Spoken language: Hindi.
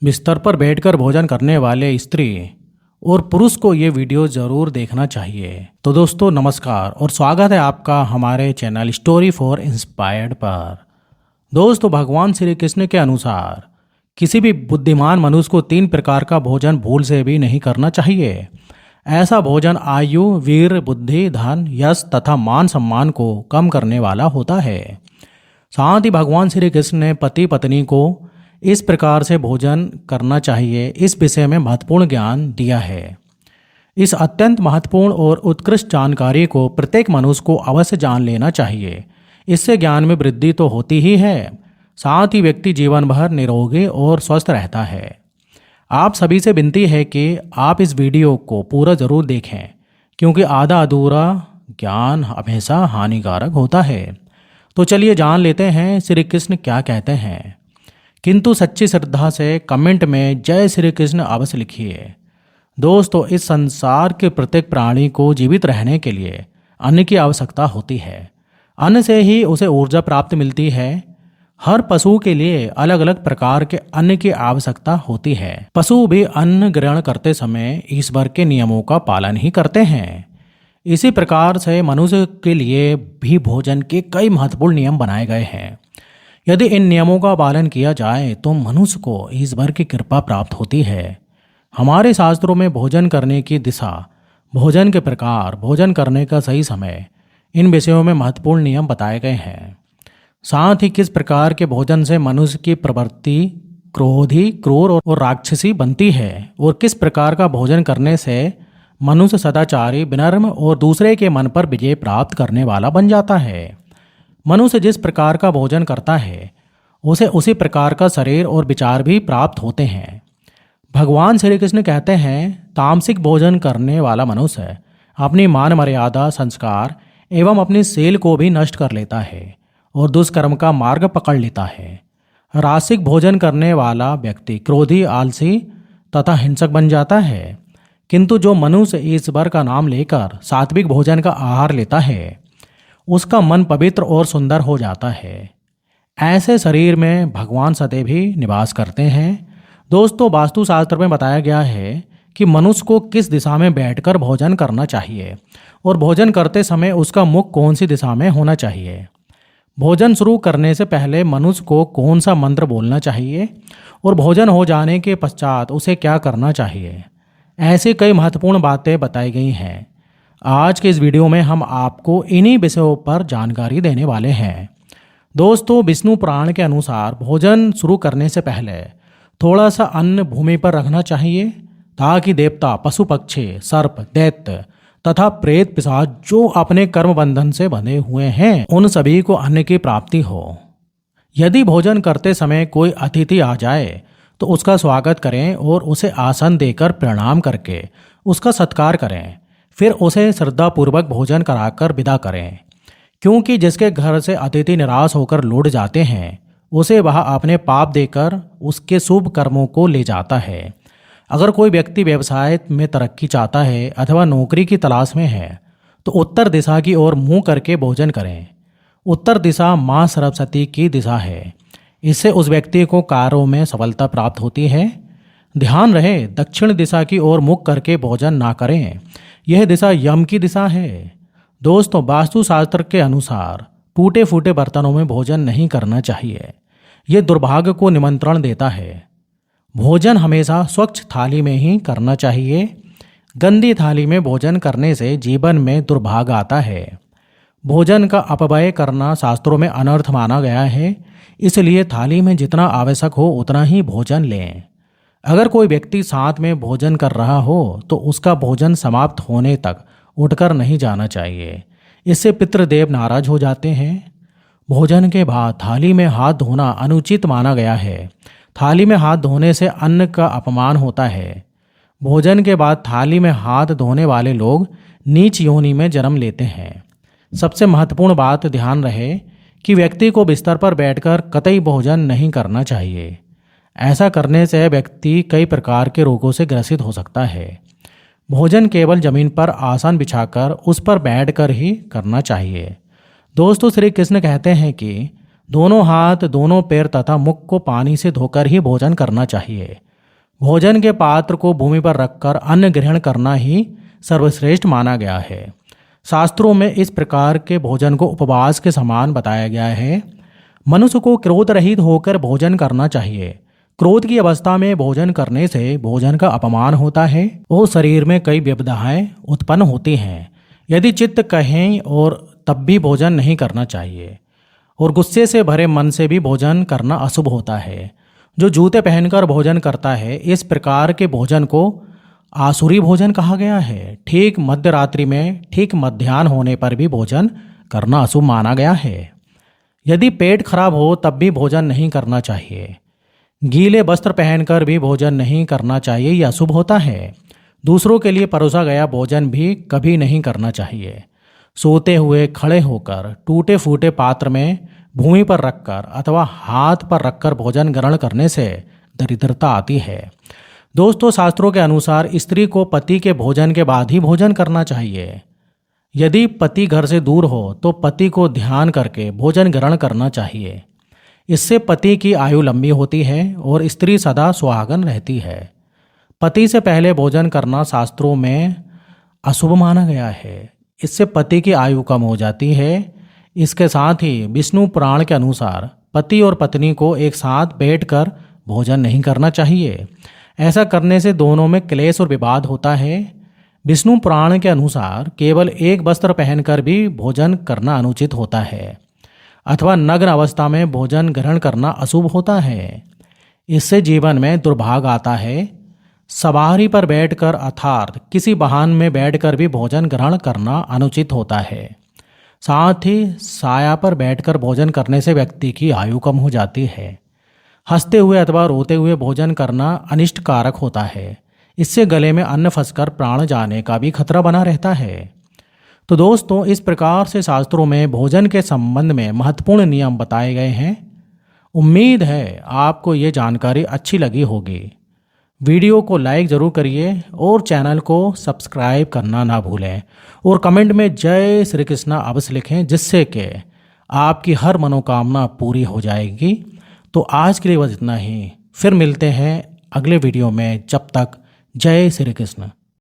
बिस्तर पर बैठकर भोजन करने वाले स्त्री और पुरुष को ये वीडियो ज़रूर देखना चाहिए। तो दोस्तों नमस्कार और स्वागत है आपका हमारे चैनल स्टोरी फॉर इंस्पायर्ड पर। दोस्तों भगवान श्री कृष्ण के अनुसार किसी भी बुद्धिमान मनुष्य को 3 प्रकार का भोजन भूल से भी नहीं करना चाहिए। ऐसा भोजन आयु, वीर, बुद्धि, धन, यश तथा मान सम्मान को कम करने वाला होता है। साथ ही भगवान श्री कृष्ण ने पति पत्नी को इस प्रकार से भोजन करना चाहिए इस विषय में महत्वपूर्ण ज्ञान दिया है। इस अत्यंत महत्वपूर्ण और उत्कृष्ट जानकारी को प्रत्येक मनुष्य को अवश्य जान लेना चाहिए। इससे ज्ञान में वृद्धि तो होती ही है, साथ ही व्यक्ति जीवन भर निरोगी और स्वस्थ रहता है। आप सभी से विनती है कि आप इस वीडियो को पूरा जरूर देखें, क्योंकि आधा अधूरा ज्ञान हमेशा हानिकारक होता है। तो चलिए जान लेते हैं श्री कृष्ण क्या कहते हैं। किंतु सच्ची श्रद्धा से कमेंट में जय श्री कृष्ण अवश्य लिखिए। दोस्तों इस संसार के प्रत्येक प्राणी को जीवित रहने के लिए अन्न की आवश्यकता होती है। अन्न से ही उसे ऊर्जा प्राप्त मिलती है। हर पशु के लिए अलग अलग प्रकार के अन्न की आवश्यकता होती है। पशु भी अन्न ग्रहण करते समय ईश्वर के नियमों का पालन ही करते हैं। इसी प्रकार से मनुष्य के लिए भी भोजन के कई महत्वपूर्ण नियम बनाए गए हैं। यदि इन नियमों का पालन किया जाए तो मनुष्य को ईश्वर की कृपा प्राप्त होती है। हमारे शास्त्रों में भोजन करने की दिशा, भोजन के प्रकार, भोजन करने का सही समय, इन विषयों में महत्वपूर्ण नियम बताए गए हैं। साथ ही किस प्रकार के भोजन से मनुष्य की प्रवृत्ति क्रोधी, क्रूर और राक्षसी बनती है, और किस प्रकार का भोजन करने से मनुष्य सदाचारी, विनम्र और दूसरे के मन पर विजय प्राप्त करने वाला बन जाता है। मनुष्य जिस प्रकार का भोजन करता है उसे उसी प्रकार का शरीर और विचार भी प्राप्त होते हैं। भगवान श्री कृष्ण कहते हैं तामसिक भोजन करने वाला मनुष्य अपनी मान मर्यादा, संस्कार एवं अपनी शील को भी नष्ट कर लेता है और दुष्कर्म का मार्ग पकड़ लेता है। रासिक भोजन करने वाला व्यक्ति क्रोधी, आलसी तथा हिंसक बन जाता है। किंतु जो मनुष्य ईश्वर का नाम लेकर सात्विक भोजन का आहार लेता है उसका मन पवित्र और सुंदर हो जाता है। ऐसे शरीर में भगवान सदैव ही निवास करते हैं। दोस्तों वास्तुशास्त्र में बताया गया है कि मनुष्य को किस दिशा में बैठकर भोजन करना चाहिए और भोजन करते समय उसका मुख कौन सी दिशा में होना चाहिए। भोजन शुरू करने से पहले मनुष्य को कौन सा मंत्र बोलना चाहिए और भोजन हो जाने के पश्चात उसे क्या करना चाहिए। ऐसी कई महत्वपूर्ण बातें बताई गई हैं। आज के इस वीडियो में हम आपको इन्हीं विषयों पर जानकारी देने वाले हैं। दोस्तों विष्णु पुराण के अनुसार भोजन शुरू करने से पहले थोड़ा सा अन्न भूमि पर रखना चाहिए, ताकि देवता, पशु पक्षी, सर्प, दैत्य तथा प्रेत पिशाच जो अपने कर्म बंधन से बंधे हुए हैं उन सभी को अन्न की प्राप्ति हो। यदि भोजन करते समय कोई अतिथि आ जाए तो उसका स्वागत करें और उसे आसन देकर प्रणाम करके उसका सत्कार करें। फिर उसे श्रद्धापूर्वक भोजन कराकर विदा करें, क्योंकि जिसके घर से अतिथि निराश होकर लौट जाते हैं उसे वह अपने पाप देकर उसके शुभ कर्मों को ले जाता है। अगर कोई व्यक्ति व्यवसाय में तरक्की चाहता है अथवा नौकरी की तलाश में है तो उत्तर दिशा की ओर मुंह करके भोजन करें। उत्तर दिशा माँ सरस्वती की दिशा है। इससे उस व्यक्ति को कार्यों में सफलता प्राप्त होती है। ध्यान रहे दक्षिण दिशा की ओर मुख करके भोजन ना करें, यह दिशा यम की दिशा है। दोस्तों वास्तुशास्त्र के अनुसार टूटे फूटे बर्तनों में भोजन नहीं करना चाहिए, यह दुर्भाग्य को निमंत्रण देता है। भोजन हमेशा स्वच्छ थाली में ही करना चाहिए। गंदी थाली में भोजन करने से जीवन में दुर्भाग्य आता है। भोजन का अपव्यय करना शास्त्रों में अनर्थ माना गया है, इसलिए थाली में जितना आवश्यक हो उतना ही भोजन लें। अगर कोई व्यक्ति साथ में भोजन कर रहा हो तो उसका भोजन समाप्त होने तक उठकर नहीं जाना चाहिए, इससे पितृदेव नाराज हो जाते हैं। भोजन के बाद थाली में हाथ धोना अनुचित माना गया है। थाली में हाथ धोने से अन्न का अपमान होता है। भोजन के बाद थाली में हाथ धोने वाले लोग नीच योनि में जन्म लेते हैं। सबसे महत्वपूर्ण बात ध्यान रहे कि व्यक्ति को बिस्तर पर बैठकर कतई भोजन नहीं करना चाहिए। ऐसा करने से व्यक्ति कई प्रकार के रोगों से ग्रसित हो सकता है। भोजन केवल जमीन पर आसन बिछाकर उस पर बैठकर ही करना चाहिए। दोस्तों श्री कृष्ण कहते हैं कि दोनों हाथ, दोनों पैर तथा मुख को पानी से धोकर ही भोजन करना चाहिए। भोजन के पात्र को भूमि पर रखकर अन्न ग्रहण करना ही सर्वश्रेष्ठ माना गया है। शास्त्रों में इस प्रकार के भोजन को उपवास के समान बताया गया है। मनुष्य को क्रोध रहित होकर भोजन करना चाहिए। क्रोध की अवस्था में भोजन करने से भोजन का अपमान होता है और शरीर में कई विपदाएं उत्पन्न होती हैं। यदि चित्त कहें और तब भी भोजन नहीं करना चाहिए, और गुस्से से भरे मन से भी भोजन करना अशुभ होता है। जो जूते पहनकर भोजन करता है, इस प्रकार के भोजन को आसुरी भोजन कहा गया है। ठीक मध्य रात्रि में ठीक मध्याह्न होने पर भी भोजन करना अशुभ माना गया है। यदि पेट खराब हो तब भी भोजन नहीं करना चाहिए। गीले वस्त्र पहनकर भी भोजन नहीं करना चाहिए, यह अशुभ होता है। दूसरों के लिए परोसा गया भोजन भी कभी नहीं करना चाहिए। सोते हुए खड़े होकर टूटे फूटे पात्र में भूमि पर रखकर अथवा हाथ पर रखकर भोजन ग्रहण करने से दरिद्रता आती है। दोस्तों, शास्त्रों के अनुसार स्त्री को पति के भोजन के बाद ही भोजन करना चाहिए। यदि पति घर से दूर हो तो पति को ध्यान करके भोजन ग्रहण करना चाहिए। इससे पति की आयु लंबी होती है और स्त्री सदा सुहागन रहती है। पति से पहले भोजन करना शास्त्रों में अशुभ माना गया है। इससे पति की आयु कम हो जाती है। इसके साथ ही विष्णु पुराण के अनुसार पति और पत्नी को एक साथ बैठकर भोजन नहीं करना चाहिए। ऐसा करने से दोनों में क्लेश और विवाद होता है। विष्णु पुराण के अनुसार केवल एक वस्त्र पहनकर भी भोजन करना अनुचित होता है अथवा नग्न अवस्था में भोजन ग्रहण करना अशुभ होता है। इससे जीवन में दुर्भाग्य आता है। सवारी पर बैठकर अर्थात किसी वाहन में बैठकर भी भोजन ग्रहण करना अनुचित होता है। साथ ही साया पर बैठकर भोजन करने से व्यक्ति की आयु कम हो जाती है। हंसते हुए अथवा रोते हुए भोजन करना अनिष्ट कारक होता है। इससे गले में अन्न फंसकर प्राण जाने का भी खतरा बना रहता है। तो दोस्तों, इस प्रकार से शास्त्रों में भोजन के संबंध में महत्वपूर्ण नियम बताए गए हैं। उम्मीद है आपको ये जानकारी अच्छी लगी होगी। वीडियो को लाइक ज़रूर करिए और चैनल को सब्सक्राइब करना ना भूलें, और कमेंट में जय श्री कृष्णा अवश्य लिखें, जिससे कि आपकी हर मनोकामना पूरी हो जाएगी। तो आज के लिए बस इतना ही। फिर मिलते हैं अगले वीडियो में। जब तक जय श्री कृष्ण।